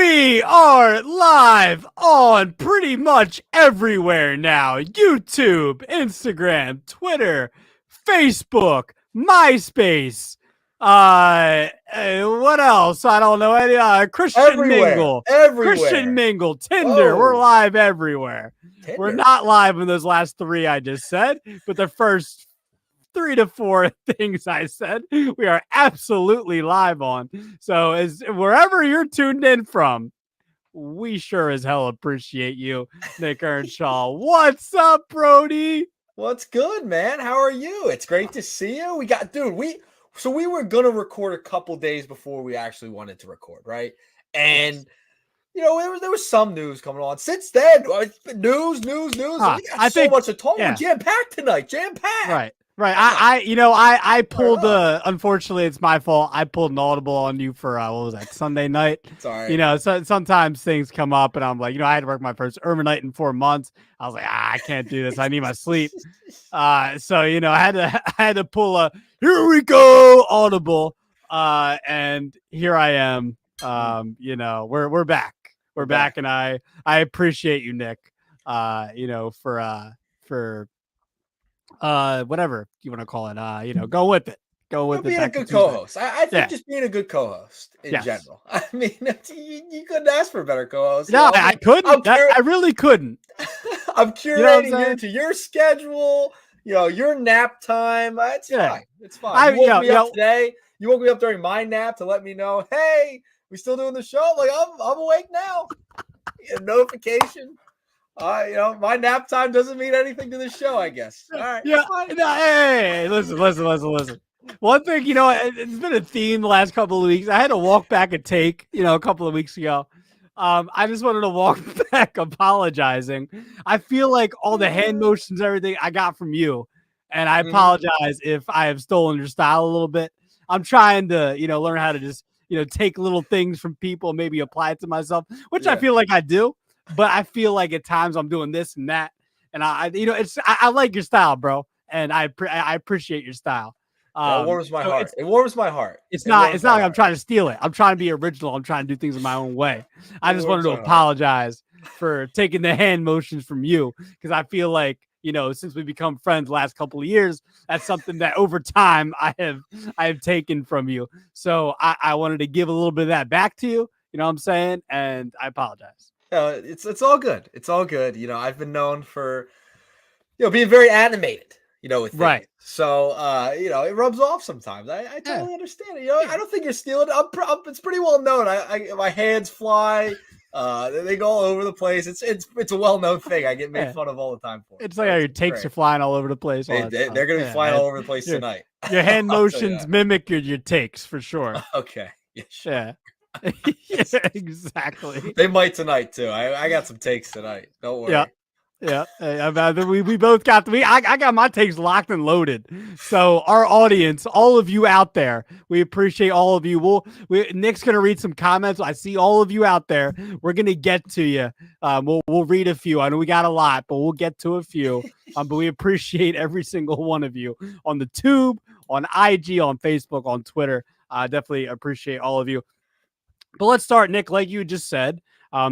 We are live on pretty much everywhere now. YouTube, Instagram, Twitter, Facebook, MySpace. What else? I don't know. Christian Mingle. Christian Mingle, Tinder. Whoa. We're live everywhere. Tinder. We're not live in those last three I just said, but the first 3 to 4 things I said, we are absolutely live on. So as wherever you're tuned in from, we sure as hell appreciate you, Nick Earnshaw. What's up, Brody? What's good, man? How are you? It's great to see you. We were gonna record a couple days before we actually wanted to record, right? And you know, there was some news coming on. Since then, it's been news. We got so much to talk about. Jam-packed tonight. Jam-packed. Right. I pulled unfortunately it's my fault. I pulled an audible on you for what was that, Sunday night? Sorry. You know, sometimes things come up and I'm like, I had to work my first overnight in 4 months. I was like, I can't do this. I need my sleep. So, I had to pull a here we go audible. And here I am. We're back. We're back, and I appreciate you, Nick. For whatever you want to call it, go with it. Being a good co-host. I think just being a good co-host in general. I mean, you couldn't ask for a better co-host. No, I couldn't. I really couldn't. I'm curating into your schedule. Your nap time. It's fine. It's fine. You woke me up today. You woke me up during my nap to let me know, hey, we still doing the show? Like I'm awake now. A notification. My nap time doesn't mean anything to the show, I guess. All right. Yeah. Hey, listen. One thing, it's been a theme the last couple of weeks. I had to walk back a take, a couple of weeks ago. I just wanted to walk back apologizing. I feel like all the hand motions, everything I got from you. And I apologize if I have stolen your style a little bit. I'm trying to, learn how to just, take little things from people and maybe apply it to myself, which I feel like I do. But I feel like at times I'm doing this and that, and I like your style, bro, and I appreciate your style. It warms my heart. It warms my heart. It's not like I'm trying to steal it. I'm trying to be original. I'm trying to do things in my own way. I just wanted to apologize for taking the hand motions from you because I feel like since we become friends the last couple of years, that's something that over time I have taken from you. So I wanted to give a little bit of that back to you. You know what I'm saying? And I apologize. It's all good. It's all good. I've been known for, being very animated, with things. Right. So, it rubs off sometimes. I totally understand it. I don't think you're stealing. It's pretty well known. My hands fly. They go all over the place. It's a well-known thing. I get made fun of all the time for it. It's like how your takes are flying all over the place. They're going to be flying all over the place tonight. Your hand motions mimic your takes for sure. Okay. Yeah. Sure. Yeah. Yeah, exactly. They might tonight too. I got some takes tonight. Don't worry. Yeah. We both got I got my takes locked and loaded. So our audience, all of you out there, we appreciate all of you. Nick's gonna read some comments. I see all of you out there. We're gonna get to you. We'll read a few. I know we got a lot, but we'll get to a few. But we appreciate every single one of you on the tube, on IG, on Facebook, on Twitter. Definitely appreciate all of you. But let's start, Nick. Like you just said,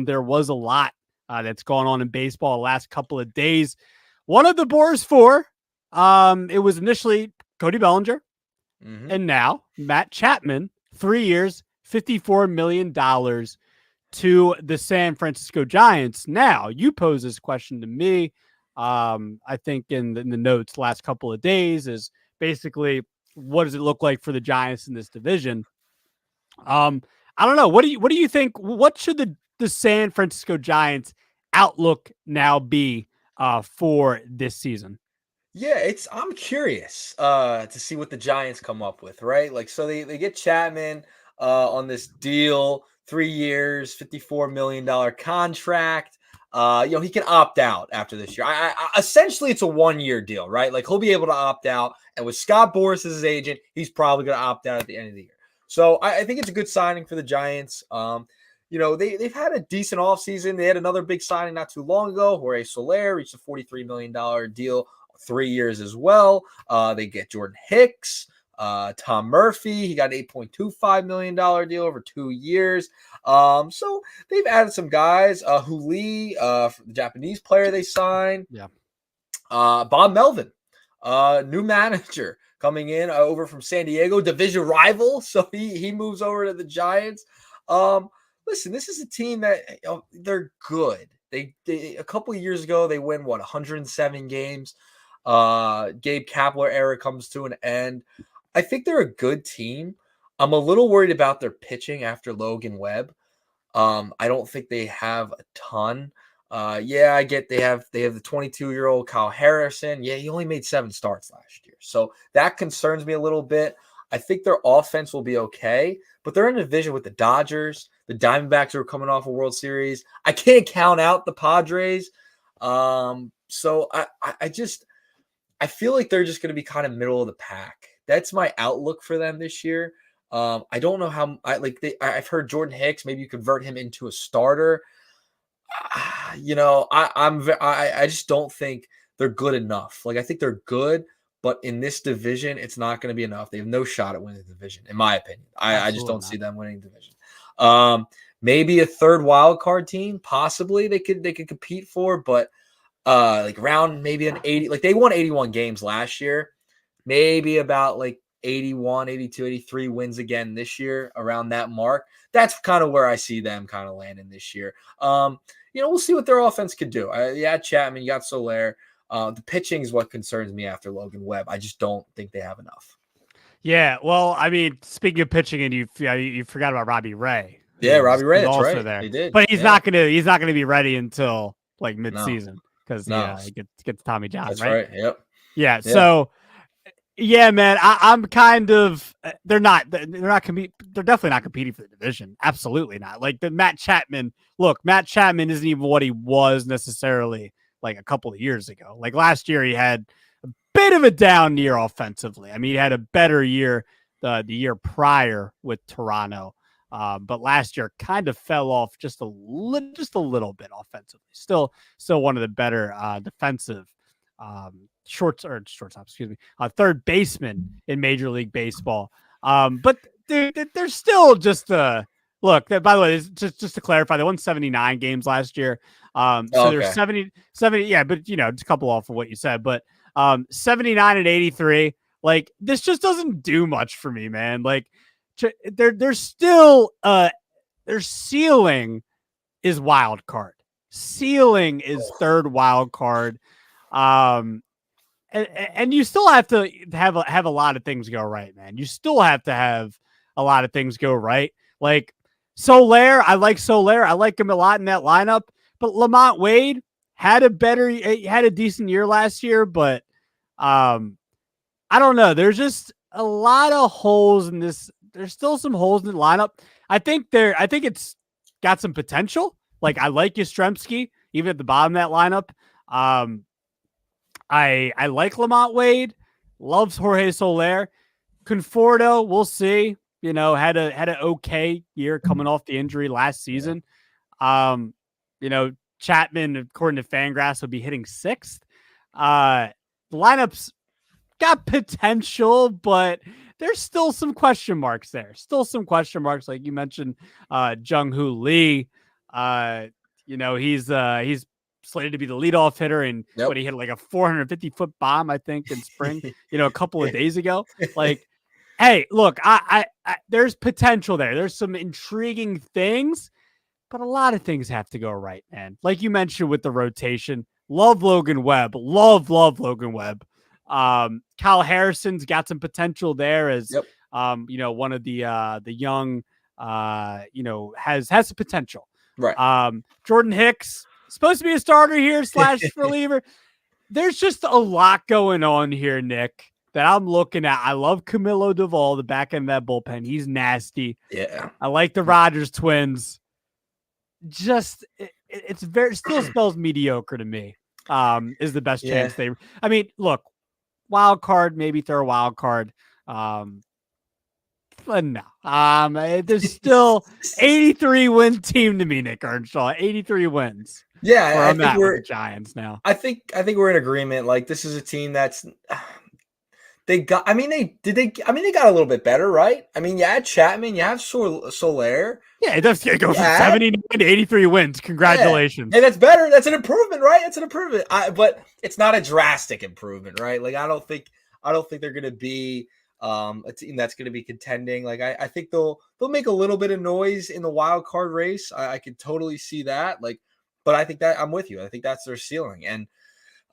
there was a lot that's gone on in baseball the last couple of days. One of the Boars 4, it was initially Cody Bellinger, and now Matt Chapman, 3 years, $54 million to the San Francisco Giants. Now, you pose this question to me, I think in the notes last couple of days, is basically what does it look like for the Giants in this division? I don't know. What do you think? What should the San Francisco Giants outlook now be for this season? Yeah, I'm curious to see what the Giants come up with, right? Like, so they get Chapman on this deal, 3 years, $54 million contract. He can opt out after this year. Essentially, it's a 1-year deal, right? Like, he'll be able to opt out. And with Scott Boras as his agent, he's probably going to opt out at the end of the year. So I think it's a good signing for the Giants. They've had a decent offseason. They had another big signing not too long ago. Jorge Soler reached a $43 million deal, 3 years as well. They get Jordan Hicks. Tom Murphy, he got an $8.25 million deal over 2 years. So they've added some guys. Hu Lee, the Japanese player they signed. Yeah. Bob Melvin, new manager coming in over from San Diego, division rival. So he moves over to the Giants. Listen, this is a team that they're good. They a couple of years ago they win 107 games. Gabe Kapler era comes to an end. I think they're a good team. I'm a little worried about their pitching after Logan Webb. I don't think they have a ton. I get they have the 22-year-old Kyle Harrison. Yeah, he only made 7 starts last year. So that concerns me a little bit. I think their offense will be okay, but they're in a division with the Dodgers, the Diamondbacks who are coming off a World Series. I can't count out the Padres. So I feel like they're just going to be kind of middle of the pack. That's my outlook for them this year. I don't know how I've heard Jordan Hicks, maybe you convert him into a starter. I just don't think they're good enough. Like, I think they're good, but in this division, it's not going to be enough. They have no shot at winning the division, in my opinion. I just don't see them winning the division. Maybe a third wild card team, possibly they could compete for, but like around maybe an 80, like they won 81 games last year, maybe about like 81, 82, 83 wins again this year, around that mark. That's kind of where I see them kind of landing this year. We'll see what their offense could do. Chapman, you got Soler. The pitching is what concerns me after Logan Webb. I just don't think they have enough. Yeah, well, I mean, speaking of pitching, and you forgot about Robbie Ray. Yeah, Robbie Ray, that's also right. there. He did, but he's not gonna be ready until like mid-season because he gets Tommy John. That's right. Yep. Yeah. So. Yeah, man, I'm kind of. They're definitely not competing for the division. Absolutely not. Like Matt Chapman. Look, Matt Chapman isn't even what he was necessarily like a couple of years ago. Like last year, he had a bit of a down year offensively. I mean, he had a better year the year prior with Toronto, but last year kind of fell off just a little bit offensively. Still one of the better defensive. Shortstop, third baseman in Major League Baseball. But they're still just look. By the way, just to clarify, they won 79 games last year. They're 70. Yeah, but just a couple off of what you said. But 79 and 83. Like this just doesn't do much for me, man. Like they're still their ceiling is wild card. Ceiling is third wild card. And you still have to have a lot of things go right, man. You still have to have a lot of things go right. Like Soler, I like Soler. I like him a lot in that lineup. But Lamont Wade had a decent year last year, but I don't know. There's just a lot of holes in this. There's still some holes in the lineup. I think it's got some potential. Like I like Yastrzemski, even at the bottom of that lineup. I like Lamont Wade, loves Jorge Soler. Conforto, we'll see. Had an okay year coming off the injury last season. Chapman, according to Fangraphs, will be hitting 6th. The lineup's got potential, but there's still some question marks there. Still some question marks, like you mentioned, Jung-Hoo Lee. He's slated to be the leadoff hitter, and he hit like a 450-foot bomb, I think, in spring. A couple of days ago. Like, hey, look, I there's potential there. There's some intriguing things, but a lot of things have to go right, man. Like you mentioned with the rotation, love Logan Webb. Love Logan Webb. Kyle Harrison's got some potential there as one of the young has some potential. Right. Jordan Hicks supposed to be a starter here / reliever. There's just a lot going on here, Nick, that I'm looking at. I love Camilo Duvall, the back end of that bullpen. He's nasty. Yeah. I like the Rogers twins. Just it's still spells mediocre to me. Is the best chance they. I mean, look, wild card, maybe throw a wild card. But no, there's still 83 win team to me, Nick Earnshaw. 83 wins. Yeah, I think we're the Giants now. I think we're in agreement. Like this is a team that's they got. I mean, they got a little bit better, right? I mean, you had Chapman, you have Soler. Yeah, it goes from Yeah. 79 to 83 wins. Yeah, Congratulations. and that's better. That's an improvement, right? That's an improvement. But it's not a drastic improvement, right? Like I don't think they're going to be a team that's going to be contending. Like I think they'll make a little bit of noise in the wild card race. I could totally see that. Like, but I think that I'm with you. I think that's their ceiling. And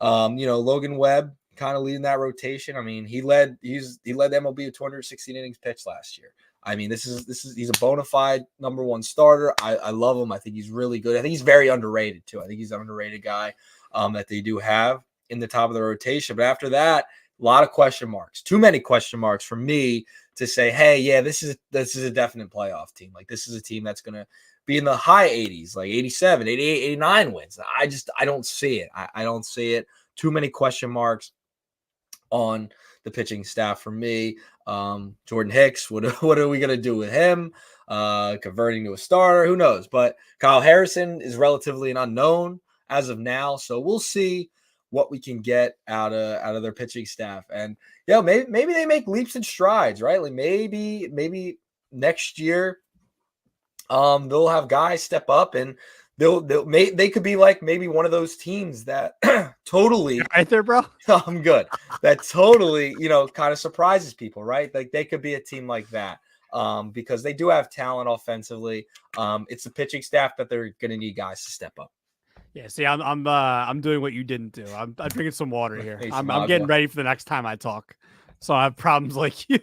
Logan Webb kind of leading that rotation. I mean, he led the MLB with 216 innings pitched last year. I mean, he's a bona fide number one starter. I love him. I think he's really good. I think he's very underrated too. I think he's an underrated guy that they do have in the top of the rotation. But after that, a lot of question marks. Too many question marks for me to say, hey, yeah, this is a definite playoff team. Like this is a team that's gonna be in the high 80s, like 87, 88, 89 wins. I don't see it. I don't see it. Too many question marks on the pitching staff for me. Jordan Hicks, what are we going to do with him? Converting to a starter, who knows? But Kyle Harrison is relatively an unknown as of now, so we'll see what we can get out of their pitching staff. And maybe they make leaps and strides, right? Like maybe next year they'll have guys step up and they could be like maybe one of those teams that totally Right there, bro. I'm good. That totally, kind of surprises people, right? Like they could be a team like that because they do have talent offensively. It's the pitching staff that they're going to need guys to step up. Yeah, see, I'm doing what you didn't do. I'm drinking some water here. Hey, I'm getting ready for the next time I talk. So I have problems like you.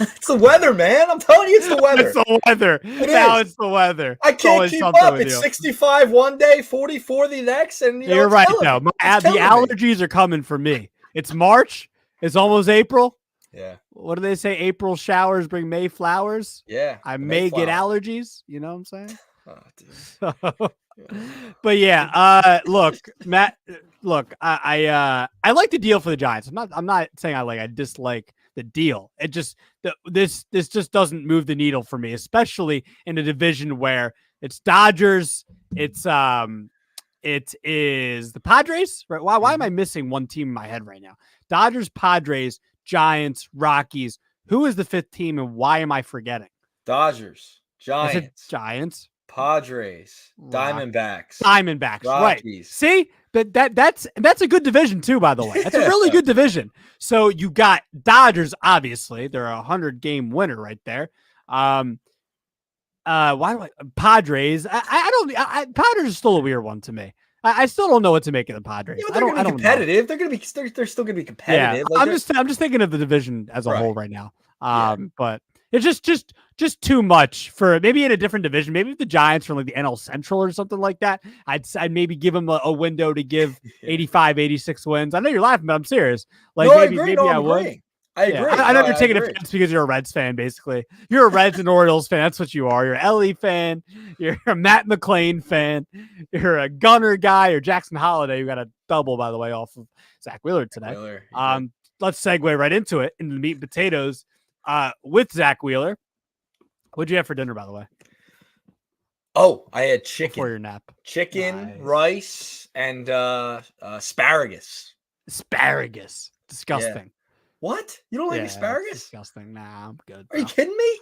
It's the weather, man. I'm telling you, it's the weather. It's the weather. It's the weather. I can't keep up. It's 65 one day, 44 the next, and you're right. No, the allergies are coming for me. It's March. It's almost April. Yeah. What do they say? April showers bring May flowers. Yeah. I may get allergies. You know what I'm saying? Oh, dude. But yeah, look, Matt. Look, I like the deal for the Giants. I'm not saying I dislike the deal. It just this just doesn't move the needle for me, especially in a division where it's Dodgers, it is the Padres, right? Why am I missing one team in my head right now? Dodgers, Padres, Giants, Rockies. Who is the fifth team, and why am I forgetting? Dodgers, Giants. Padres, Diamondbacks, Rockies. Right? See, that's a good division too. By the way, that's a really good division. So you got Dodgers. Obviously, they're a 100-game winner right there. Why do Padres? Padres is still a weird one to me. I still don't know what to make of the Padres. Yeah, they're going to be competitive. They're going to be. They're still going to be competitive. Yeah, I'm just thinking of the division as a whole right now. But it's just too much for maybe in a different division. Maybe if the Giants from like the NL Central or something like that, I'd maybe give them a window to give 85, 86 wins. I know you're laughing, but I'm serious. Like maybe I would. I agree. I know you're taking offense because you're a Reds fan, basically. You're a Reds and Orioles fan. That's what you are. You're an Ellie fan. You're a Matt McClain fan. You're a Gunner guy. Or Jackson Holiday, who got a double, by the way, off of Zach Wheeler today. Let's segue right into it, into the meat and potatoes with Zach Wheeler. What'd you have for dinner, by the way? Oh, I had chicken. Before your nap. Chicken, rice, and asparagus. Asparagus. Disgusting. Yeah. What? You don't like asparagus? Disgusting. Nah, I'm good. Are you kidding me?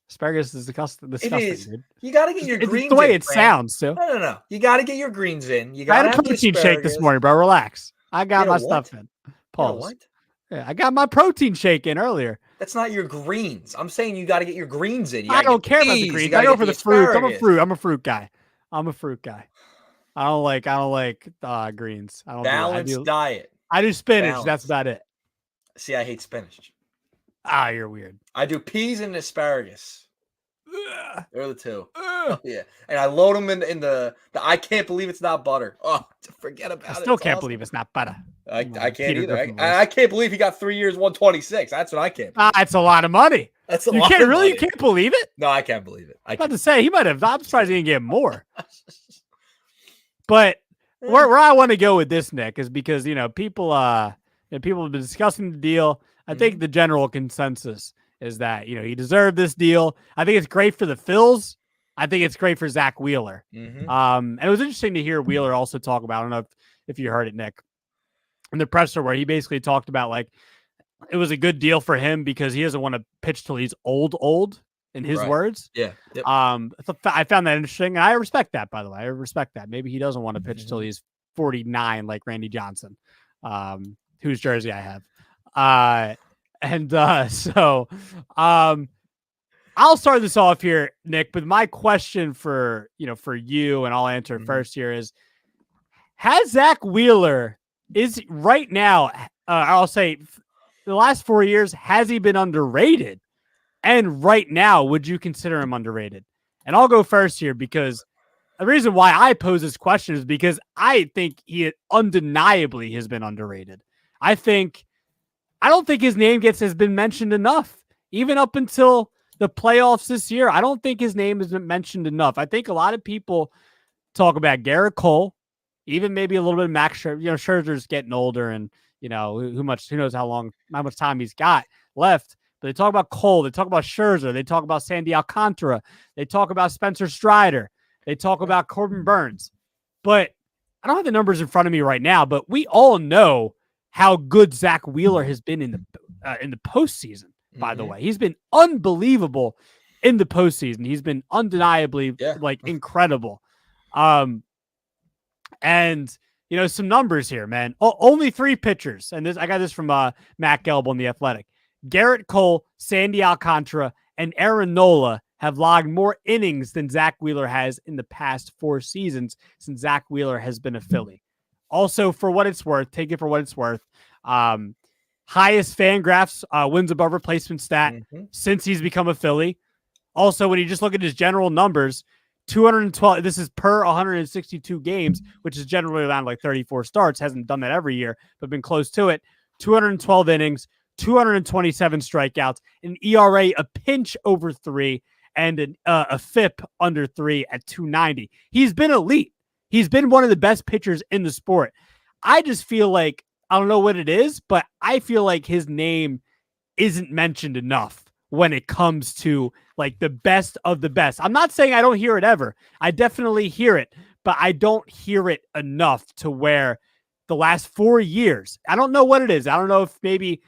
Asparagus is disgusting. It is. Dude. You got to get your greens in. The way in, it sounds, too. No. You got to get your greens in. You got I had a protein shake this morning, bro. Relax. I got my stuff in. Pause. What? Yeah, I got my protein shake in earlier. That's not your greens. I'm saying you got to get your greens in. I don't care about the greens. I go for the fruit. I'm a fruit guy. I don't like greens. I don't balanced diet. I do spinach. Balanced. That's about it. See, I hate spinach. You're weird. I do peas and asparagus. They're the two. Yeah, and I load them in the I can't believe it's not butter. Oh, forget about it. I still can't believe it's not butter. I can't either. I can't believe he got 3 years, 126. That's what I can't. That's a lot of money. That's a lot. You can't believe it? No, I can't believe it. I was about to say he might have. I'm surprised he didn't get more. But where I want to go with this, Nick, is because people have been discussing the deal. I think the general consensus is that he deserved this deal. I think it's great for the Phils. I think it's great for Zach Wheeler. And it was interesting to hear Wheeler also talk about. I don't know if you heard it, Nick, in the presser where he basically talked about like it was a good deal for him because he doesn't want to pitch till he's old, in his Right. words. Yeah. Yep. I found that interesting, and I respect that. By the way, I respect that. Maybe he doesn't want to pitch till Mhm. he's 49, like Randy Johnson, whose jersey I have. So, I'll start this off here, Nick. But my question for you, and I'll answer it Mhm. first here is: has Zach Wheeler is right now? I'll say the last 4 years has he been underrated? And right now, would you consider him underrated? And I'll go first here because the reason why I pose this question is because I think he undeniably has been underrated. I don't think his name has been mentioned enough, even up until the playoffs this year. I don't think his name has been mentioned enough. I think a lot of people talk about Garrett Cole, even maybe a little bit of Max Scherzer. Scherzer's getting older, and who knows how much time he's got left. But they talk about Cole, they talk about Scherzer, they talk about Sandy Alcantara, they talk about Spencer Strider, they talk about Corbin Burns. But I don't have the numbers in front of me right now, but we all know how good Zach Wheeler has been in the postseason. By the Mhm. way, he's been unbelievable in the postseason. He's been undeniably Yeah. incredible. Um, and some numbers here, man. Only 3 pitchers, and I got this from Matt Gelb on the Athletic. Garrett Cole, Sandy Alcantara, and Aaron Nola have logged more innings than Zach Wheeler has in the past 4 seasons since Zach Wheeler has been a Philly. Also, for what it's worth, take it for what it's worth. Highest Fangraphs wins above replacement stat Mhm. since he's become a Philly. Also, when you just look at his general numbers, 212, this is per 162 games, which is generally around like 34 starts. Hasn't done that every year, but been close to it. 212 innings, 227 strikeouts, an ERA a pinch over 3, and a FIP under 3 at 290. He's been elite. He's been one of the best pitchers in the sport. I just feel like, I don't know what it is, but I feel like his name isn't mentioned enough when it comes to like the best of the best. I'm not saying I don't hear it ever. I definitely hear it, but I don't hear it enough to where the last 4 years, I don't know what it is. I don't know if maybe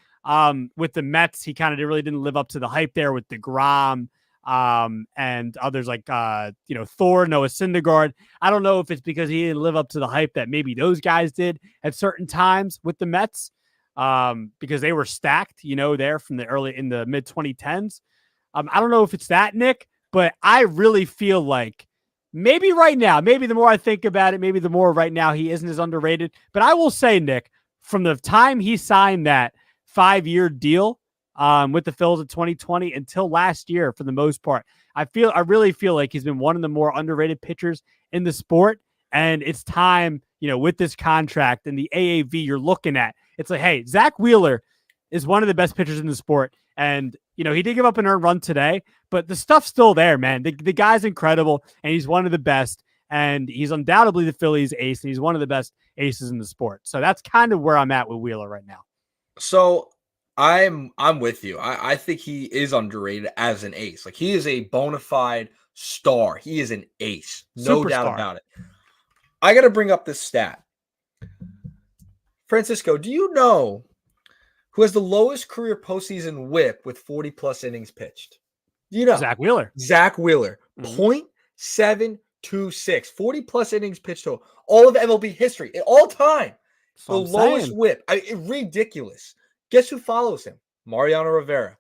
with the Mets, he kind of really didn't live up to the hype there with DeGrom and others like Thor, Noah Syndergaard. I don't know if it's because he didn't live up to the hype that maybe those guys did at certain times with the Mets because they were stacked, there from in the mid 2010s. I don't know if it's that, Nick, but I really feel like maybe right now, maybe the more I think about it, maybe the more right now he isn't as underrated. But I will say, Nick, from the time he signed that 5-year deal with the Phils in 2020 until last year, for the most part, I really feel like he's been one of the more underrated pitchers in the sport. And it's time, with this contract and the AAV you're looking at, it's like, hey, Zach Wheeler is one of the best pitchers in the sport. And, he did give up an earned run today, but the stuff's still there, man. The guy's incredible, and he's one of the best. And he's undoubtedly the Phillies ace, and he's one of the best aces in the sport. So that's kind of where I'm at with Wheeler right now. So I'm with you. I think he is underrated as an ace. Like, he is a bona fide star. He is an ace, no doubt Superstar. about it. I got to bring up this stat. Francisco, do you know who has the lowest career postseason WHIP with 40 plus innings pitched? Do you know? Zach Wheeler. Zach Wheeler, Mm-hmm. 0.726, 40 plus innings pitched total. All of MLB history, in all time. The lowest WHIP. Ridiculous. Guess who follows him? Mariano Rivera,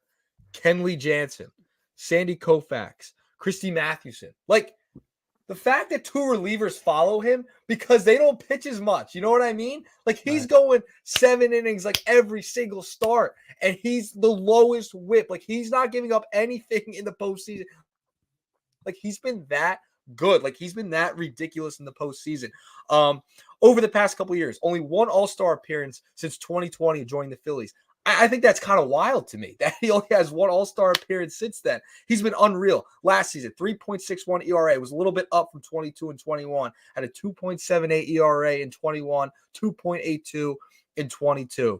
Kenley Jansen, Sandy Koufax, Christy Mathewson. Like, the fact that 2 relievers follow him because they don't pitch as much. You know what I mean? Like, he's going 7 innings like every single start, and he's the lowest WHIP. Like, he's not giving up anything in the postseason. Like, he's been that good. Like, he's been that ridiculous in the postseason. Over the past couple of years, only 1 All-Star appearance since 2020 joining the Phillies. I think that's kind of wild to me that he only has 1 All-Star appearance since then. He's been unreal. Last season, 3.61 ERA. It was a little bit up from 22 and 21. Had a 2.78 ERA in 21, 2.82 in 22.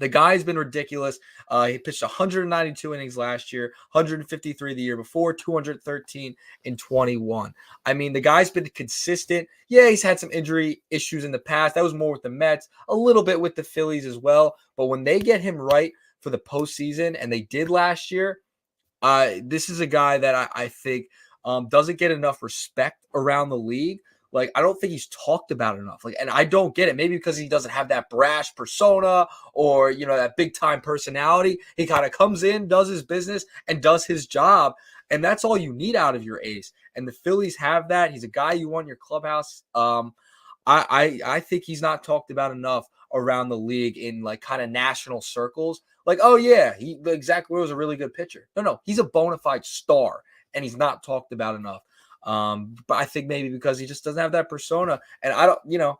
The guy's been ridiculous. He pitched 192 innings last year, 153 the year before, 213 in 21. I mean, the guy's been consistent. Yeah, he's had some injury issues in the past. That was more with the Mets, a little bit with the Phillies as well. But when they get him right for the postseason, and they did last year, this is a guy that I think doesn't get enough respect around the league. Like, I don't think he's talked about enough. Like, and I don't get it. Maybe because he doesn't have that brash persona or, that big time personality. He kind of comes in, does his business, and does his job. And that's all you need out of your ace. And the Phillies have that. He's a guy you want in your clubhouse. I think he's not talked about enough around the league in like kind of national circles. Like, oh yeah, Zach Wheeler was a really good pitcher. No, he's a bona fide star, and he's not talked about enough. But I think maybe because he just doesn't have that persona, and I don't,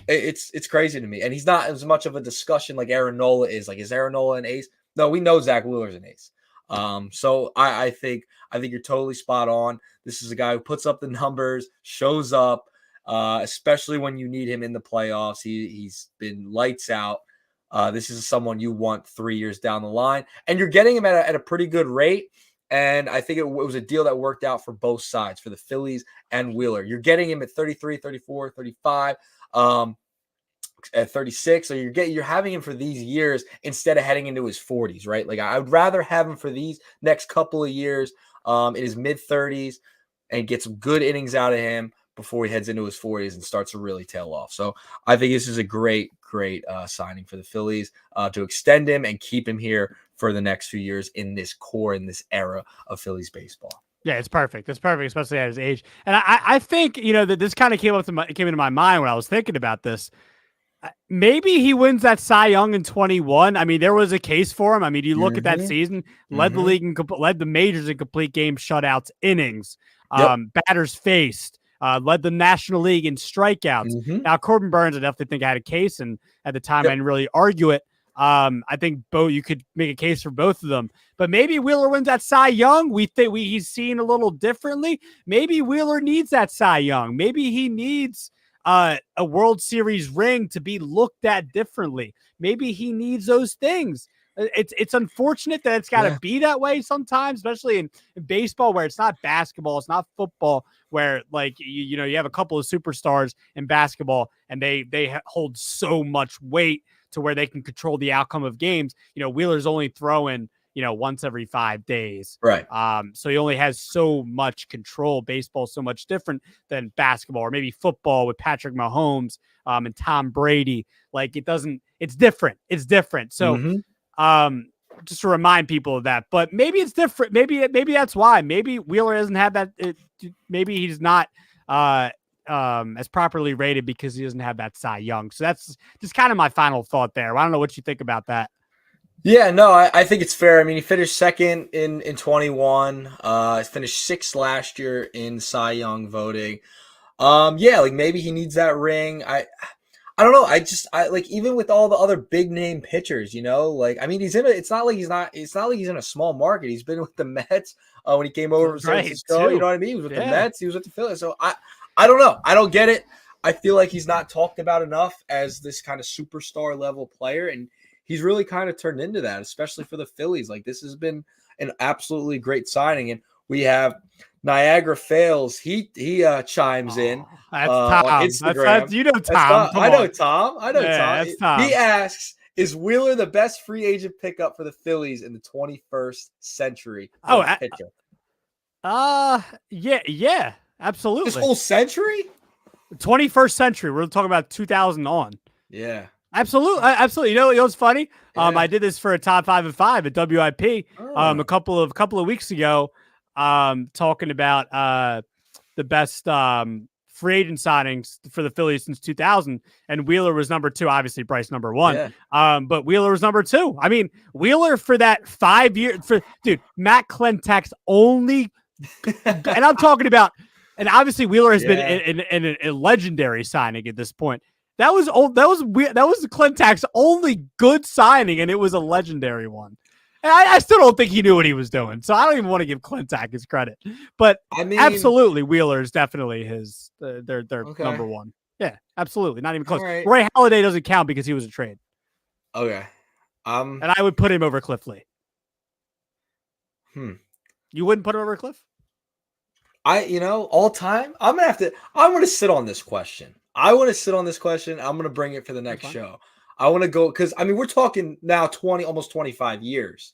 it's crazy to me. And he's not as much of a discussion like Aaron Nola is. Like, is Aaron Nola an ace? No, we know Zach Wheeler's an ace. So I think you're totally spot on. This is a guy who puts up the numbers, shows up, especially when you need him in the playoffs. He's been lights out. This is someone you want 3 years down the line, and you're getting him at a pretty good rate. And I think it was a deal that worked out for both sides, for the Phillies and Wheeler. You're getting him at 33, 34, 35, at 36. So you're having him for these years instead of heading into his 40s, right? Like, I would rather have him for these next couple of years in his mid-30s and get some good innings out of him before he heads into his 40s and starts to really tail off. So I think this is a great signing for the Phillies to extend him and keep him here for the next few years in this era of Phillies baseball. Yeah, it's perfect. It's perfect, especially at his age. And I think, that this kind of came into my mind when I was thinking about this. Maybe he wins that Cy Young in 21. I mean, there was a case for him. I mean, you look at that season, led the league and led the majors in complete game shutouts, innings, batters faced, led the National League in strikeouts. Now, Corbin Burns, I definitely think I had a case, and at the time I didn't really argue it. I think you could make a case for both of them, but maybe Wheeler wins that Cy Young. We think he's seen a little differently. Maybe Wheeler needs that Cy Young. Maybe he needs a World Series ring to be looked at differently. Maybe he needs those things. It's unfortunate that it's got to be that way sometimes, especially in baseball, where it's not basketball, it's not football, where like you have a couple of superstars in basketball and they hold so much weight to where they can control the outcome of games. Wheeler's only throwing, once every 5 days. Right. So he only has so much control. Baseball's so much different than basketball or maybe football with Patrick Mahomes and Tom Brady. Like it's different. It's different. So just to remind people of that, but maybe it's different. Maybe that's why. Maybe Wheeler doesn't have that. Maybe he's not as properly rated because he doesn't have that Cy Young. So that's just kind of my final thought there. I don't know what you think about that. Yeah, no, I think it's fair. I mean, he finished second in 21. He finished sixth last year in Cy Young voting. Like maybe he needs that ring. I don't know. I like, even with all the other big name pitchers, like, I mean, it's not like he's in a small market. He's been with the Mets when he came over from San Francisco. You know what I mean? He was with the Mets. He was with the Phillies. So I don't know. I don't get it. I feel like he's not talked about enough as this kind of superstar level player, and he's really kind of turned into that, especially for the Phillies. Like, this has been an absolutely great signing, and we have Niagara Fails. He chimes in that's Tom. On Instagram. Tom. I know Tom. That's Tom. He asks, "Is Wheeler the best free agent pickup for the Phillies in the 21st century?" Pitcher. Yeah, absolutely. This whole century? 21st century. We're talking about 2000 on. Yeah. Absolutely. You know what's funny? I did this for a top 5 and 5 at WIP a couple of weeks ago, talking about the best free agent signings for the Phillies since 2000, and Wheeler was number 2. Obviously, Bryce number 1. But Wheeler was number 2. I mean, Wheeler for that 5 year Matt Klentak's only, and I'm talking about, and obviously Wheeler has been in a legendary signing at this point. That was Klentak's only good signing, and it was a legendary one. And I still don't think he knew what he was doing, so I don't even want to give Klentak his credit. But I mean, absolutely, Wheeler is definitely their number 1. Yeah, absolutely, not even close. Right. Roy Halladay doesn't count because he was a trade. Okay, And I would put him over Cliff Lee. Hmm. You wouldn't put him over Cliff? All time, I'm going to sit on this question. I'm going to bring it for the next show. I want to go because we're talking now 20, almost 25 years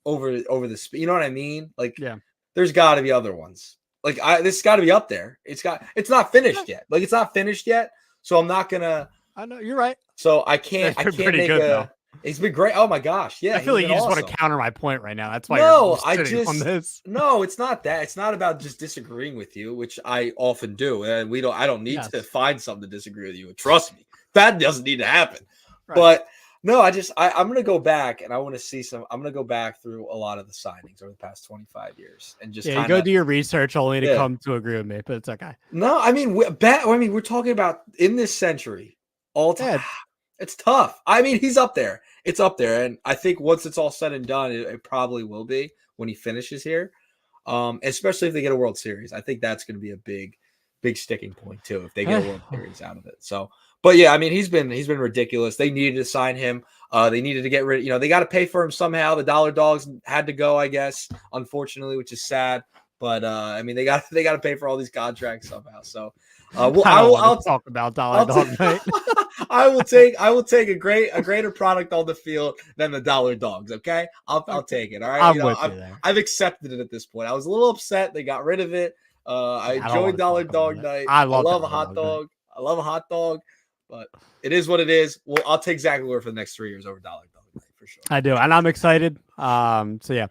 over this. You know what I mean? Like, yeah, there's got to be other ones. Like, this got to be up there. It's not finished yet. Like, it's not finished yet. So I'm not gonna. I know you're right. So I can't make good, though. He's been great. Oh my gosh, yeah. I feel like you just awesome. want to counter my point right now. That's why you're sitting on this. No, it's not that. It's not about just disagreeing with you, which I often do, and I don't need to find something to disagree with you. Trust me, that doesn't need to happen. Right. But no, I'm going to go back and I want to see I'm going to go back through a lot of the signings over the past 25 years and just you go do your research only to come to agree with me, but it's okay. No, we're talking about in this century all time. Yeah. It's tough. He's up there. It's up there. And I think once it's all said and done, it probably will be when he finishes here. Especially if they get a World Series. I think that's going to be a big, big sticking point too, if they get a World Series out of it. So, but yeah, he's been ridiculous. They needed to sign him. They needed to get rid, they got to pay for him somehow. The Dollar Dogs had to go, I guess, unfortunately, which is sad. But they got to pay for all these contracts somehow. So, I'll talk about Dollar Dog night. I will take a greater product on the field than the Dollar Dogs. Okay, I'll take it. All right, I'm with you there. I've accepted it at this point. I was a little upset they got rid of it. I enjoyed Dollar Dog night. I love a hot dog. I love a hot dog, but it is what it is. Well, I'll take Zach Wheeler for the next 3 years over Dollar Dog night for sure. I do, and I'm excited. So yeah,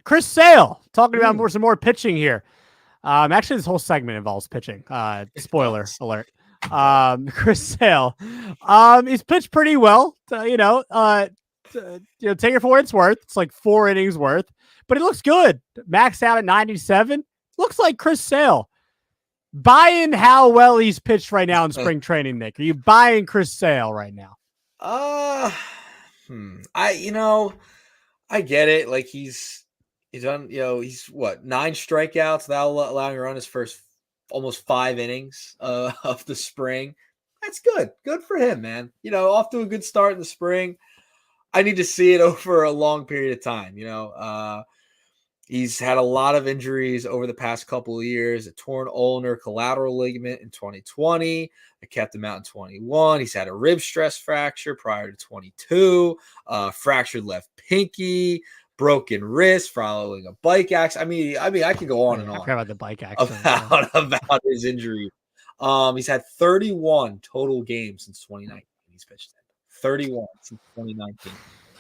Chris Sale talking about some more pitching here. Actually, this whole segment involves pitching. Spoiler alert. Chris Sale, he's pitched pretty well. Take it for what it's worth. It's like 4 innings worth, but he looks good. Maxed out at 97. Looks like Chris Sale. Buying how well he's pitched right now in spring training, Nick. Are you buying Chris Sale right now? I get it. Like he's done, he's 9 strikeouts without allowing a run his first almost 5 innings of the spring. That's good. Good for him, man. Off to a good start in the spring. I need to see it over a long period of time. He's had a lot of injuries over the past couple of years. A torn ulnar collateral ligament in 2020. That kept him out in 21. He's had a rib stress fracture prior to 22. Fractured left pinky. Broken wrist following a bike accident. I could go on and on. I forgot about the bike accident. About his injury. He's had 31 total games since 2019. He's pitched 31 since 2019.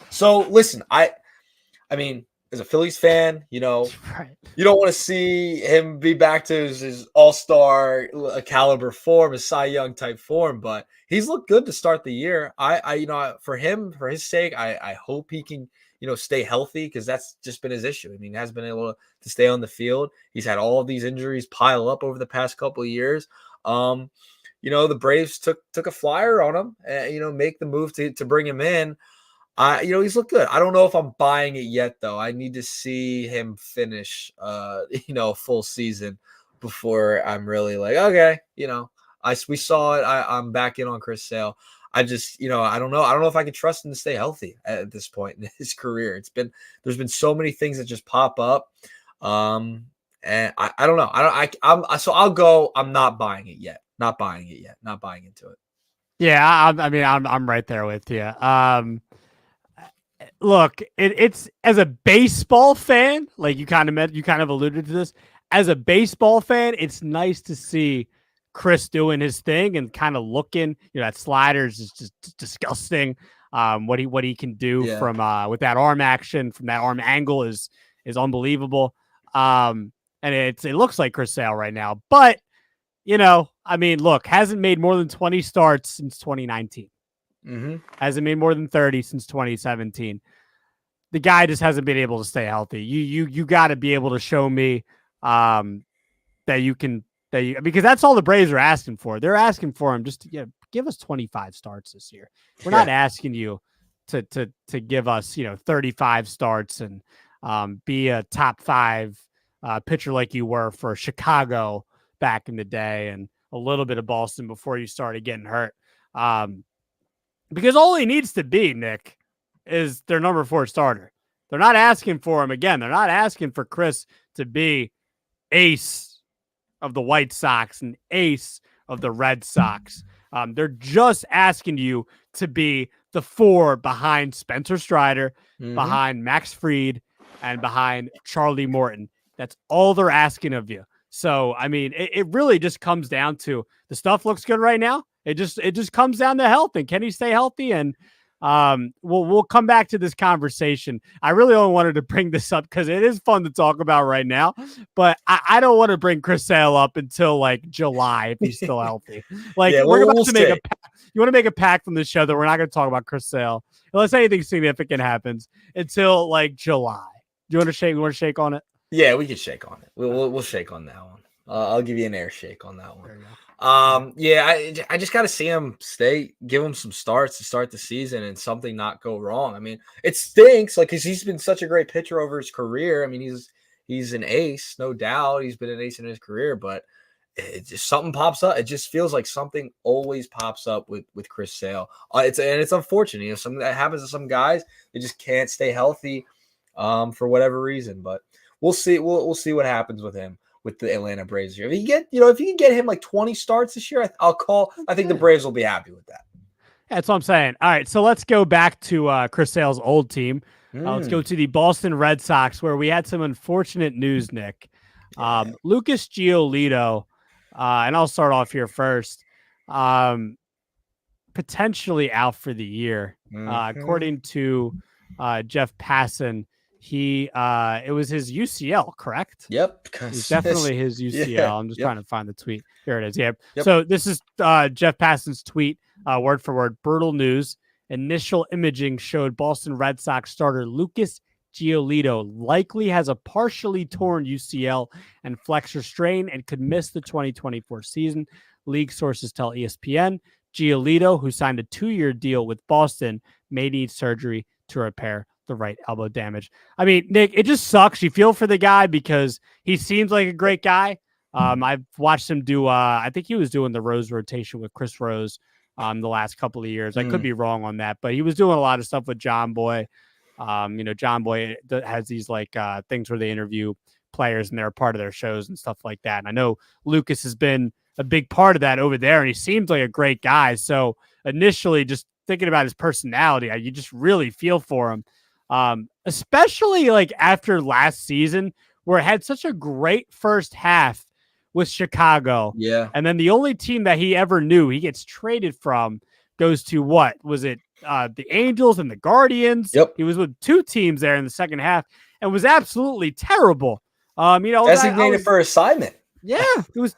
So listen, as a Phillies fan, you don't want to see him be back to his all-star caliber form, his Cy Young type form, but he's looked good to start the year. For his sake, I hope he can, stay healthy because that's just been his issue. He hasn't been able to stay on the field. He's had all of these injuries pile up over the past couple of years. The Braves took a flyer on him and, make the move to bring him in. He's looked good. I don't know if I'm buying it yet, though. I need to see him finish, a full season before I'm really like, okay, we saw it. I'm back in on Chris Sale. I just, I don't know. I don't know if I can trust him to stay healthy at this point in his career. There's been so many things that just pop up. And I don't know. So I'll go. I'm not buying it yet. Not buying into it. Yeah. I'm right there with you. Look, it's as a baseball fan, like you kind of alluded to this. As a baseball fan, it's nice to see Chris doing his thing and kind of looking. That slider is just disgusting. What he can do from with that arm action, from that arm angle is unbelievable. And it looks like Chris Sale right now, but look, hasn't made more than 20 starts since 2019. Mm-hmm. Hasn't made more than 30 since 2017. The guy just hasn't been able to stay healthy. You got to be able to show me because that's all the Braves are asking for. They're asking for him just to give us 25 starts this year. We're not asking you to give us 35 starts and be a top 5 pitcher like you were for Chicago back in the day and a little bit of Boston before you started getting hurt. Because all he needs to be, Nick, is their number 4 starter. They're not asking for him again. They're not asking for Chris to be ace of the White Sox and ace of the Red Sox. They're just asking you to be the 4 behind Spencer Strider, behind Max Fried, and behind Charlie Morton. That's all they're asking of you. So, I mean, it really just comes down to the stuff looks good right now. It just comes down to health, and can he stay healthy? And we'll come back to this conversation. I really only wanted to bring this up because it is fun to talk about right now, but I don't want to bring Chris Sale up until like July if he's still healthy. Like Yeah, we're about we'll to make see. a you want to make a pact from the show that we're not going to talk about Chris Sale unless anything significant happens until like July. Do you want to shake? You want to shake on it? Yeah, we can shake on it. We'll shake on that one. I'll give you an air shake on that one. There you go. Yeah, I just got to see him give him some starts to start the season and something not go wrong. I mean, it stinks, like, because he's been such a great pitcher over his career. I mean, he's an ace, no doubt. He's been an ace in his career, but it just something pops up. It just feels like something always pops up with Chris Sale. It's unfortunate. You know, something that happens to some guys, they just can't stay healthy, for whatever reason. But we'll see. We'll see what happens with him with the Atlanta Braves here. If you can get him like 20 starts this year, I think the Braves will be happy with that. That's what I'm saying. All right, so let's go back to Chris Sale's old team. Let's go to the Boston Red Sox, where we had some unfortunate news, Nick. Lucas Giolito, and I'll start off here first, potentially out for the year. According to Jeff Passan, it was his UCL, correct? Yep. It's definitely his UCL. Yeah, I'm just trying to find the tweet. Here it is. Yep. Yep. So this is Jeff Passan's tweet, word for word. Brutal news. Initial imaging showed Boston Red Sox starter Lucas Giolito likely has a partially torn UCL and flexor strain and could miss the 2024 season. League sources tell ESPN. Giolito, who signed a 2-year deal with Boston, may need surgery to repair the right elbow damage. I mean, Nick, it just sucks. You feel for the guy because he seems like a great guy. I've watched him do, I think he was doing the Rose rotation with Chris Rose the last couple of years. I could be wrong on that, but he was doing a lot of stuff with John Boy. John Boy has these like things where they interview players and they're a part of their shows and stuff like that. And I know Lucas has been a big part of that over there, and he seems like a great guy. So initially, just thinking about his personality, you just really feel for him. Especially like after last season where it had such a great first half with Chicago. Yeah. And then the only team that he ever knew he gets traded from goes to what? Was it the Angels and the Guardians? Yep. He was with 2 teams there in the second half and was absolutely terrible. Designated for assignment. Yeah, it was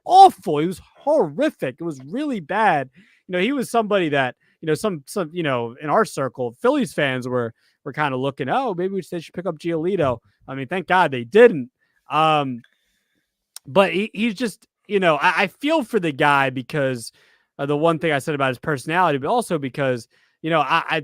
awful. It was horrific. It was really bad. He was somebody that, some in our circle, Phillies fans were kind of looking, oh, maybe they should pick up Giolito. I mean, thank God they didn't. But he's just, I feel for the guy because of the one thing I said about his personality, but also because, I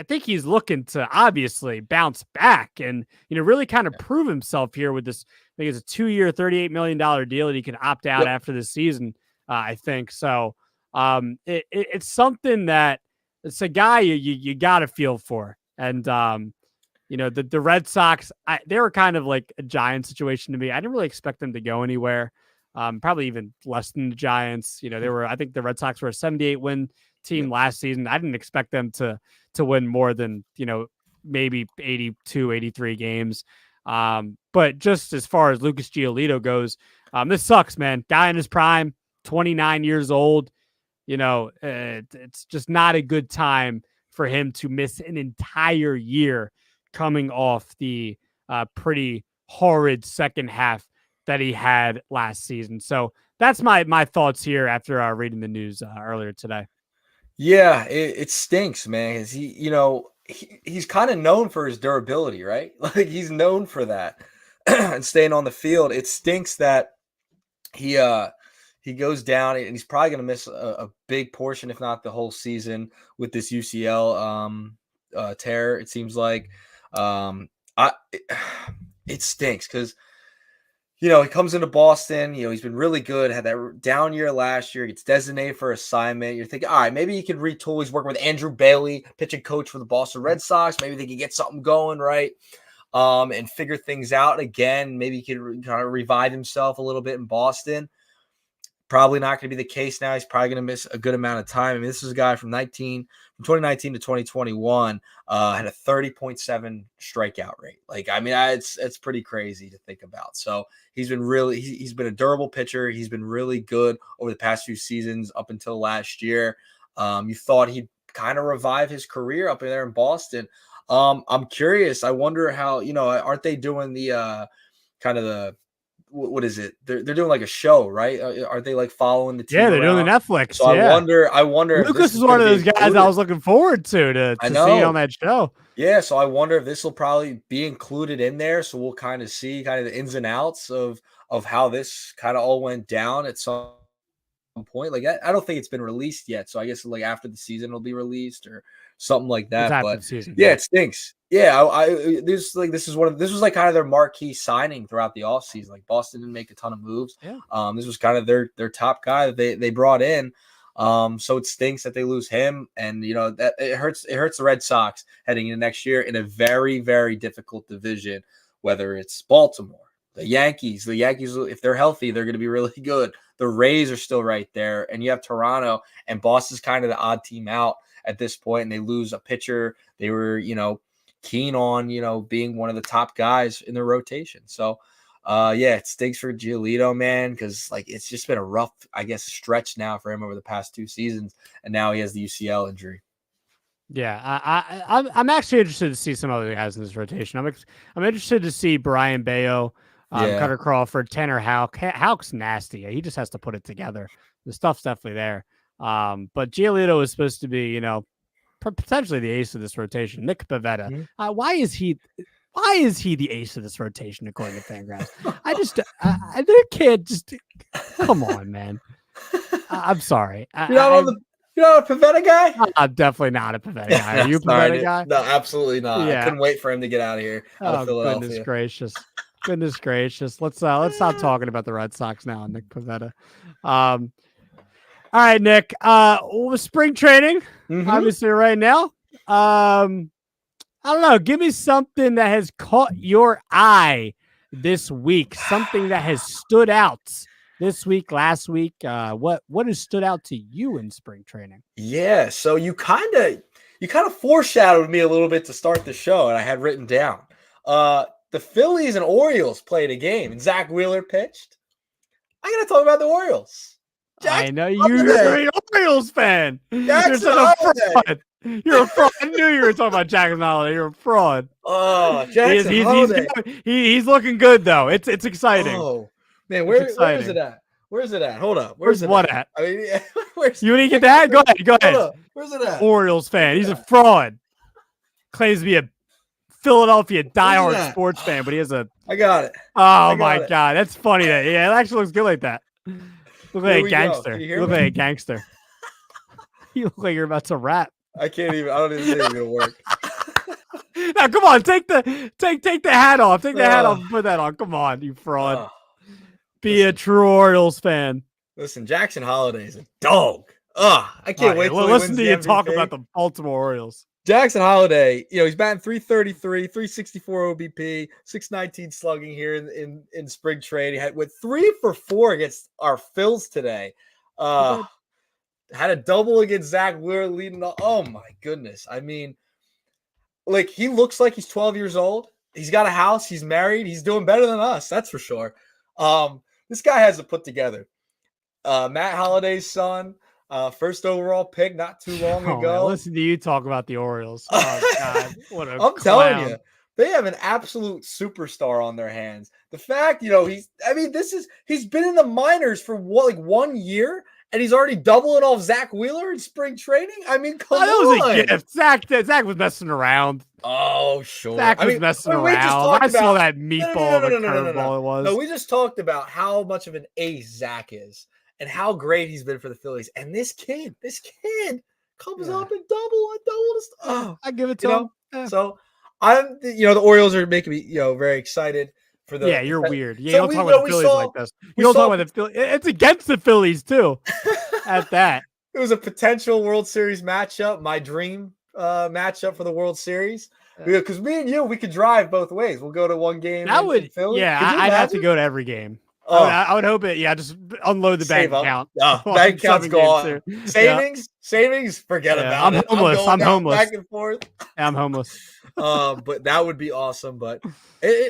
think he's looking to obviously bounce back and, really kind of prove himself here with this. I think it's a 2-year, $38 million deal that he can opt out after this season. I think so. It's something that it's a guy you got to feel for. And, the Red Sox, they were kind of like a Giant situation to me. I didn't really expect them to go anywhere. Probably even less than the Giants. I think the Red Sox were a 78 win team last season. I didn't expect them to win more than, maybe 82, 83 games. But just as far as Lucas Giolito goes, this sucks, man. Guy in his prime, 29 years old. It's just not a good time for him to miss an entire year coming off the pretty horrid second half that he had last season. So that's my thoughts here after reading the news earlier today. Yeah, it stinks, man. Cause he's kind of known for his durability, right? Like he's known for that and staying on the field. It stinks that he goes down and he's probably going to miss a big portion, if not the whole season, with this UCL tear. It seems like it stinks because he comes into Boston. He's been really good. Had that down year last year. Gets designated for assignment. You're thinking, all right, maybe he could retool. He's working with Andrew Bailey, pitching coach for the Boston Red Sox. Maybe they could get something going, right? And figure things out again. Maybe he could kind of revive himself a little bit in Boston. Probably not going to be the case now. He's probably going to miss a good amount of time. I mean, this is a guy from 2019 to 2021, had a 30.7 strikeout rate. Like, I mean, it's pretty crazy to think about. So he's been a durable pitcher. He's been really good over the past few seasons up until last year. You thought he'd kind of revive his career up there in Boston. I'm curious. I wonder how, aren't they doing the kind of the, what is it? They're doing like a show, right? Aren't they like following the team? Yeah, they're doing the around? Netflix. So yeah. I wonder. If Lucas is one of those guys I was looking forward to see on that show. Yeah, so I wonder if this will probably be included in there. So we'll kind of see kind of the ins and outs of how this kind of all went down at some point. Like I don't think it's been released yet. So I guess like after the season it'll be released or something like that. But season, yeah, it stinks. Yeah, this was like kind of their marquee signing throughout the offseason. Like Boston didn't make a ton of moves. Yeah. This was kind of their top guy that they brought in. So it stinks that they lose him, and that it hurts the Red Sox heading into next year in a very, very difficult division, whether it's Baltimore, the Yankees, if they're healthy, they're going to be really good. The Rays are still right there, and you have Toronto, and Boston's kind of the odd team out at this point, and they lose a pitcher they were, keen on, being one of the top guys in their rotation. So, yeah, it stinks for Giolito, man, because like it's just been a rough, I guess, stretch now for him over the past 2 seasons, and now he has the UCL injury. Yeah, I'm actually interested to see some other guys in this rotation. I'm interested to see Brian Bayo, Cutter Crawford, Tanner Houck. Houck's nasty. He just has to put it together. The stuff's definitely there. But Giolito is supposed to be, potentially the ace of this rotation. Nick Pivetta. Mm-hmm. Why is he the ace of this rotation according to Fangraphs? They can't just come on, man. I'm sorry. You're not a Pivetta guy? I'm definitely not a Pivetta guy. Are you a Pivetta guy? No, absolutely not. Yeah. I couldn't wait for him to get out of here. Out of Philadelphia. Goodness gracious. Let's stop talking about the Red Sox now, Nick Pivetta. All right, Nick. Spring training, obviously, right now. I don't know. Give me something that has caught your eye this week. Something that has stood out this week, last week. What has stood out to you in spring training? Yeah. So you kind of foreshadowed me a little bit to start the show, and I had written down. The Phillies and Orioles played a game, and Zach Wheeler pitched. I got to talk about the Orioles. I know you're an Orioles fan. You're such a fraud. You're a fraud. I knew you were talking about Jackson Holiday. You're a fraud. Oh, Jackson Holiday. He's looking good though. It's exciting. Oh man, where is it at? Where's it at? Hold up. Where's what at? I mean, you want to get that? Go ahead. Hold up. Where's it at? Orioles fan. He's a fraud. Claims to be a Philadelphia diehard sports fan, but he has a. I got it. Oh my God, that's funny. It actually looks good like that. Look like a gangster. You look like a gangster. You look like you're about to rap. I don't even think it's gonna work. Now, come on, take the hat off. Take the hat off and put that on. Come on, you fraud. Be a true Orioles fan. Listen, Jackson Holiday is a dog. I can't wait till listen to you talk about the Baltimore Orioles. Jackson Holiday, he's batting 333, 364 OBP, 619 slugging here in spring trade. He went 3 for 4 against our Phils today. Had a double against Zach Wheeler leading. Oh my goodness! I mean, like he looks like he's 12 years old. He's got a house. He's married. He's doing better than us. That's for sure. This guy has it put together. Matt Holiday's son. First overall pick not too long ago. Man, listen to you talk about the Orioles. Oh, God. What a I'm telling you, they have an absolute superstar on their hands. The fact, he's been in the minors for 1 year, and he's already doubling off Zach Wheeler in spring training. I mean, come on. That was a gift. Zach was messing around. Oh, sure. Zach was messing around. I saw that meatball of a curveball it was. No, we just talked about how much of an ace Zach is. And how great he's been for the Phillies. And this kid comes up and doubled. I give it to him. Yeah. So the Orioles are making me, very excited for Yeah, the you're weird. Yeah, you so don't we talk you about know the we Phillies saw like this. You we don't talk saw about the Phillies. It's against the Phillies too. At that. it was a potential World Series matchup, my dream matchup for the World Series. Because me and you, we could drive both ways. We'll go to one game That in would, Philly. yeah, Could you I'd have to imagine? go to every game. Oh, I would hope it. Yeah, just unload the bank save up. account. Bank Watch account's 7 games too. gone. Yeah, Savings, forget yeah. about I'm it. I'm homeless. going I'm down homeless. back and forth. I'm homeless. But that would be awesome. But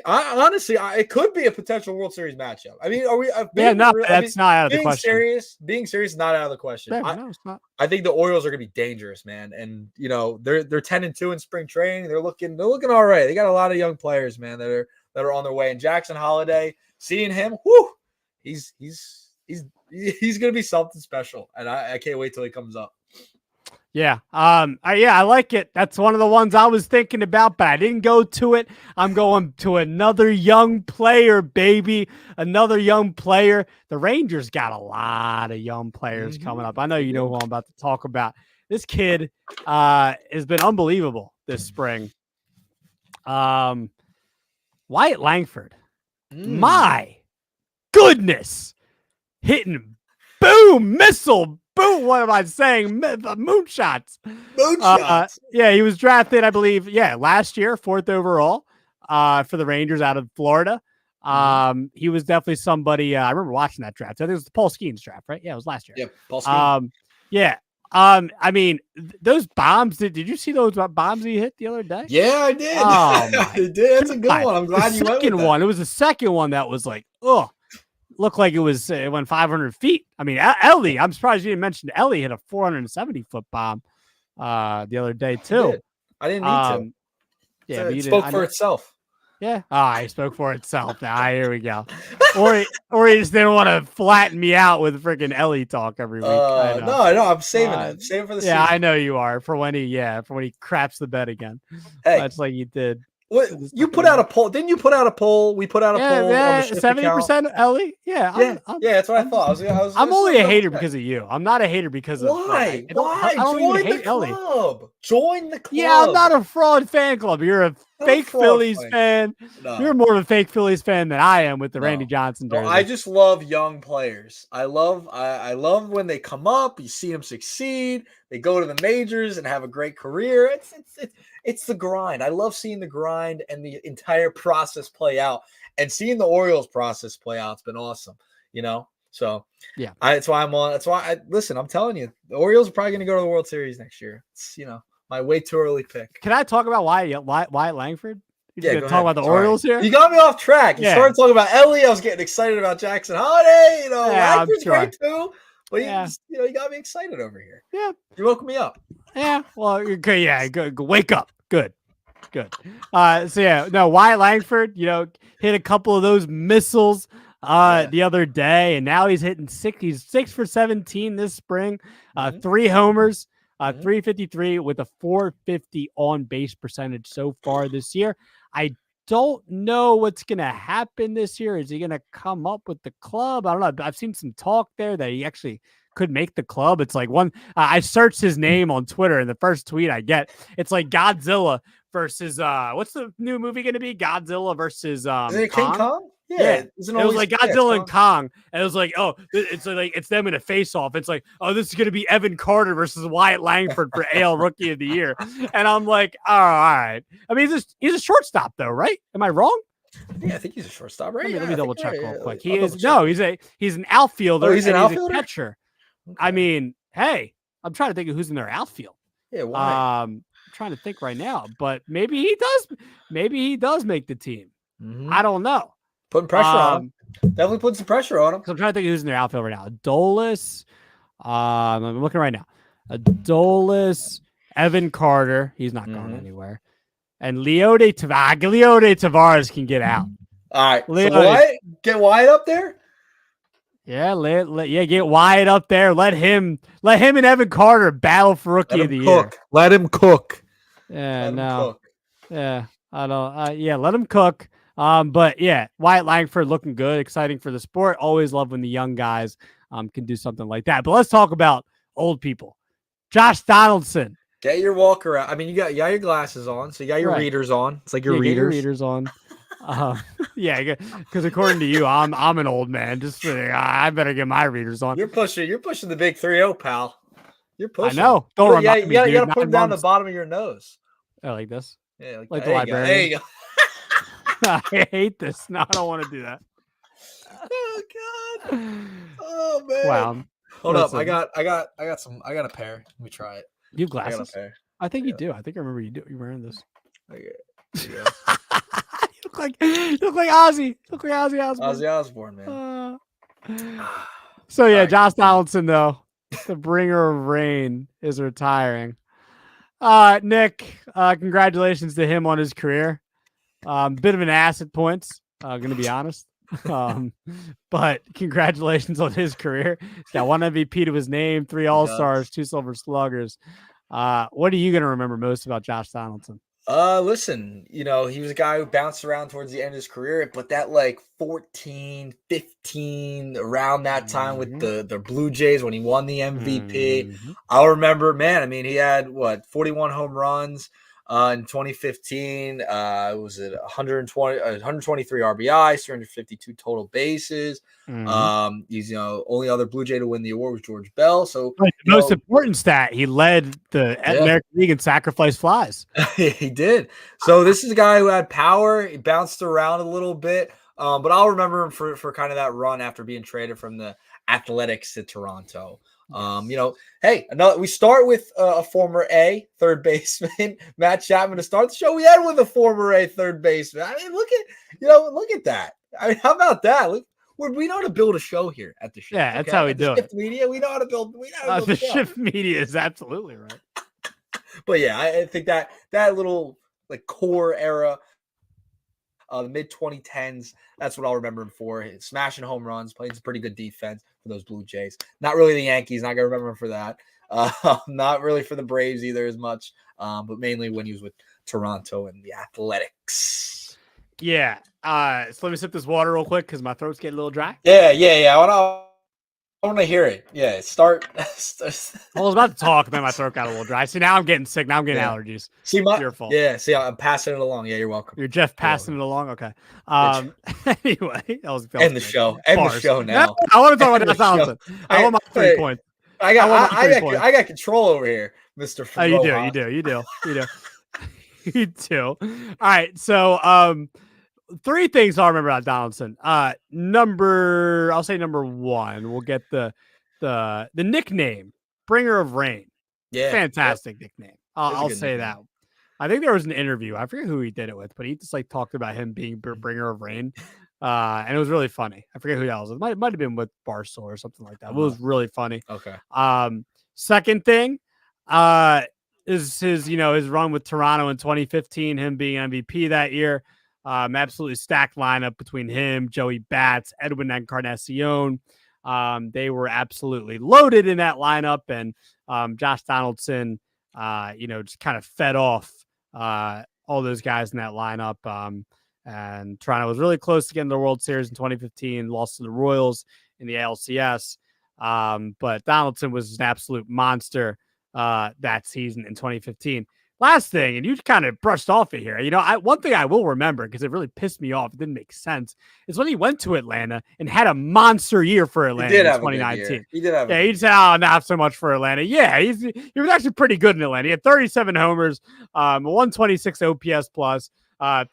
honestly, it could be a potential World Series matchup. I mean, are we? Yeah, no, that's not out of the question. Being serious, not out of the question. Yeah, no, it's not. I think the Orioles are going to be dangerous, man. And they're 10-2 in spring training. They're looking all right. They got a lot of young players, man, that are on their way. And Jackson Holiday, seeing him, whoo, he's going to be something special. And I can't wait till he comes up. Yeah. I like it. That's one of the ones I was thinking about, but I didn't go to it. I'm going to another young player, baby. Another young player. The Rangers got a lot of young players coming up. I know you know who I'm about to talk about. This kid has been unbelievable this spring. Wyatt Langford. My goodness. Hitting boom, missile, boom. What am I saying? Moonshots. Moonshots. Yeah, he was drafted, I believe, last year, 4th overall for the Rangers out of Florida. He was definitely somebody. I remember watching that draft. I think it was the Paul Skeens draft, right? Yeah, it was last year. Yeah, Paul Skeens. Yeah. I mean, those bombs. Did you see those bombs he hit the other day? Yeah, I did. Oh, I did. That's a good one. I'm glad you went with that. One. It was the second one that was like, looked like it went 500 feet. I mean, Ellie. I'm surprised you didn't mention Ellie hit a 470-foot bomb the other day too. I didn't need to. Yeah, it spoke for itself. Yeah. I spoke for itself. Now here we go. Or he just didn't want to flatten me out with freaking Ellie talk every week. No, I'm saving it. I'm saving for the season. I know you are for when he craps the bed again. Hey, that's like you did. What you put out a poll? Didn't you put out a poll? We put out a poll. Yeah, 70% Ellie. Yeah, that's what I thought. I'm only a hater because of you. I'm not a hater because of why? I don't even hate Ellie. Join the club. Yeah, I'm not a fraud fan club. You're a fake Phillies fan. No. You're more of a fake Phillies fan than I am with the Randy Johnson jersey. No, I just love young players. I love when they come up. You see them succeed. They go to the majors and have a great career. It's the grind. I love seeing the grind and the entire process play out, and seeing the Orioles process play out. It's been awesome, So yeah, that's why I'm on. That's why listen. I'm telling you, the Orioles are probably going to go to the World Series next year. It's my way too early pick. Can I talk about Wyatt Langford? Yeah, go talk about the Orioles here. You got me off track. You started talking about Ellie. I was getting excited about Jackson Holiday. Langford's great too. But you got me excited over here. Yeah, you woke me up. Yeah, well, okay, yeah, good. Wake up. Good. Wyatt Langford, hit a couple of those missiles the other day, and now he's hitting 6. He's 6 for 17 this spring. 3 homers, 353 with a 450 on base percentage so far this year. I don't know what's going to happen this year. Is he going to come up with the club? I don't know. I've seen some talk there that he actually could make the club. It's like I searched his name on Twitter, and the first tweet I get, it's like Godzilla versus what's the new movie going to be? Godzilla versus Is it King Kong? Yeah. It was like Godzilla and Kong, and it was like, it's them in a face-off. It's like, this is going to be Evan Carter versus Wyatt Langford for AL Rookie of the Year, and I'm like, all right. I mean, he's a shortstop though, right? Am I wrong? Yeah, I think he's a shortstop, right? Let me double check real quick. He's an outfielder. He's an outfielder? He's a catcher. Okay. I mean, hey, I'm trying to think of who's in their outfield. Yeah, why? I'm trying to think right now, but maybe he does. Maybe he does make the team. I don't know. Putting pressure on him. Definitely putting some pressure on him. I'm trying to think of who's in their outfield right now. Adolis. I'm looking right now. Adolis, Evan Carter. He's not going anywhere. And Leody Tavares can get out. All right. Get Wyatt up there. Yeah, get Wyatt up there. Let him and Evan Carter battle for Rookie of the Year. Let him cook. Yeah, yeah, I don't. Let him cook. But yeah, Wyatt Langford looking good, exciting for the sport. Always love when the young guys can do something like that. But let's talk about old people. Josh Donaldson. Get your walk around. I mean, you got your glasses on, so you got your readers on. It's like your readers. Get your readers on. Yeah, because according to you, I'm an old man. Just I better get my readers on. You're pushing the big 3-0, pal. You're I pushing. know. Don't Yeah, remind me, you dude. gotta put 9 them down the months. bottom of your nose. Oh, like this. Yeah, like Like that. the There you go. There librarian. you go. I hate this. No, I don't want to do that. Oh God. Oh man. Clown. Hold up. Listen, I got a pair. Let me try it. you have I got a glasses? pair. I think you Yeah. do. I think I remember you wearing this. Okay. There you go. You look like Ozzy. You look like Ozzy Osbourne. Ozzy Osbourne, man. So yeah, All right. Josh Donaldson though, the bringer of rain, is retiring. Nick, congratulations to him on his career. Bit of an ass at points, gonna be honest. But congratulations on his career. He's got 1 MVP to his name, 3 All-Stars, 2 Silver Sluggers. What are you gonna remember most about Josh Donaldson? Listen, he was a guy who bounced around towards the end of his career, but that like 14, 15 around that time with the Blue Jays when he won the MVP. I'll remember, man, I mean, he had 41 home runs in 2015. Was it 123 RBIs, 352 total bases. He's only other Blue Jay to win the award was George Bell. So the most important stat, he led the American League in sacrifice flies. He did. So this is a guy who had power. He bounced around a little bit, but I'll remember him for kind of that run after being traded from the Athletics to Toronto. Hey, we start with a former A third baseman, Matt Chapman, to start the show. We end with a former A third baseman. I mean, look at that. I mean, how about that? Look, we know how to build a show here at the Shift. Yeah, that's how we do it. Media, we know how to build. The Shift Media is absolutely right. But yeah, I think that little like core era, the mid 2010s, that's what I'll remember him for. Smashing home runs, playing some pretty good defense for those Blue Jays. Not really the Yankees, not gonna remember him for that. Not really for the Braves either as much, but mainly when he was with Toronto and the Athletics. Yeah. So let me sip this water real quick because my throat's getting a little dry. Yeah. I want to hear it. Yeah, start. I was about to talk, and then my throat got a little dry. See, now I'm getting sick. Now I'm getting allergies. See, your fault. Yeah, see, I'm passing it along. Yeah, you're welcome. You're Jeff passing it along. Okay. Anyway, that was end the show. End the show now. No, I want to talk about Josh Donaldson. I want my 3 points. I got control over here, Mr. Oh, you do. You do. All right. So, 3 things I'll remember about Donaldson. I'll say number 1. We'll get the nickname, Bringer of Rain. Yeah, fantastic nickname. I'll say that. I think there was an interview. I forget who he did it with, but he just like talked about him being Bringer of Rain, and it was really funny. I forget who that was. It might have been with Barstool or something like that. It was really funny. Okay. Second thing, is his run with Toronto in 2015, him being MVP that year. Absolutely stacked lineup between him, Joey Bats, Edwin Encarnacion. They were absolutely loaded in that lineup, and Josh Donaldson, just kind of fed off all those guys in that lineup. And Toronto was really close to getting the World Series in 2015, lost to the Royals in the ALCS. But Donaldson was an absolute monster that season in 2015. Last thing, and you kind of brushed off it here. One thing I will remember, because it really pissed me off, it didn't make sense, is when he went to Atlanta and had a monster year for Atlanta in 2019. He did have he said, not so much for Atlanta. Yeah, he was actually pretty good in Atlanta. He had 37 homers, 126 OPS plus,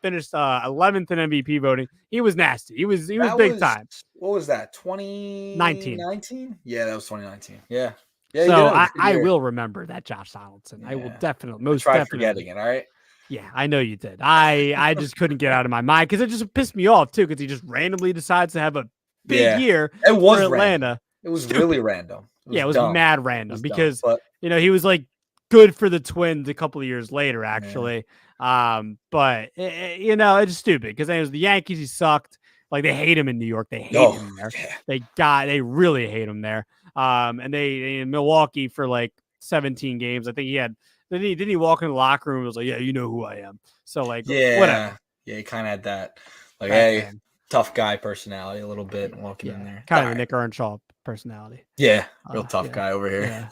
finished 11th in MVP voting. He was nasty. He was big time. What was that? 2019? Yeah, that was 2019. Yeah. So I will remember that Josh Donaldson. Yeah. I will definitely, forgetting it. All right. Yeah, I know you did. I just couldn't get out of my mind because it just pissed me off too. Because he just randomly decides to have a big year for Atlanta. Random. It was really random. It was mad random because he was like good for the Twins a couple of years later, actually. Yeah. But it's stupid because it was the Yankees. He sucked. Like they hate him in New York. They hate him there. Yeah. They really hate him there. And they in Milwaukee for like 17 games. I think he had. Didn't he walk in the locker room and was like, yeah, you know who I am. So like, whatever. Yeah, he kind of had that like, hey, tough guy personality a little bit walking in there. Kind of a Nick Earnshaw personality. Yeah, real tough guy over here. Yeah.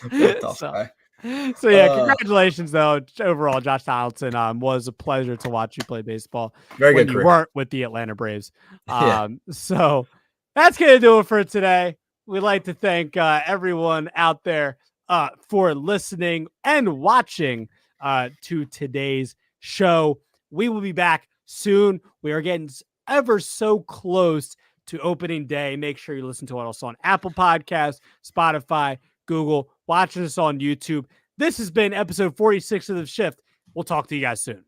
Real tough guy. So yeah, congratulations though. Overall, Josh Donaldson was a pleasure to watch you play baseball Very when good you career. weren't with the Atlanta Braves. Yeah. So that's gonna do it for today. We'd like to thank everyone out there for listening and watching to today's show. We will be back soon. We are getting ever so close to opening day. Make sure you listen to it also on Apple Podcasts, Spotify, Google, watching us on YouTube. This has been episode 46 of The Shift. We'll talk to you guys soon.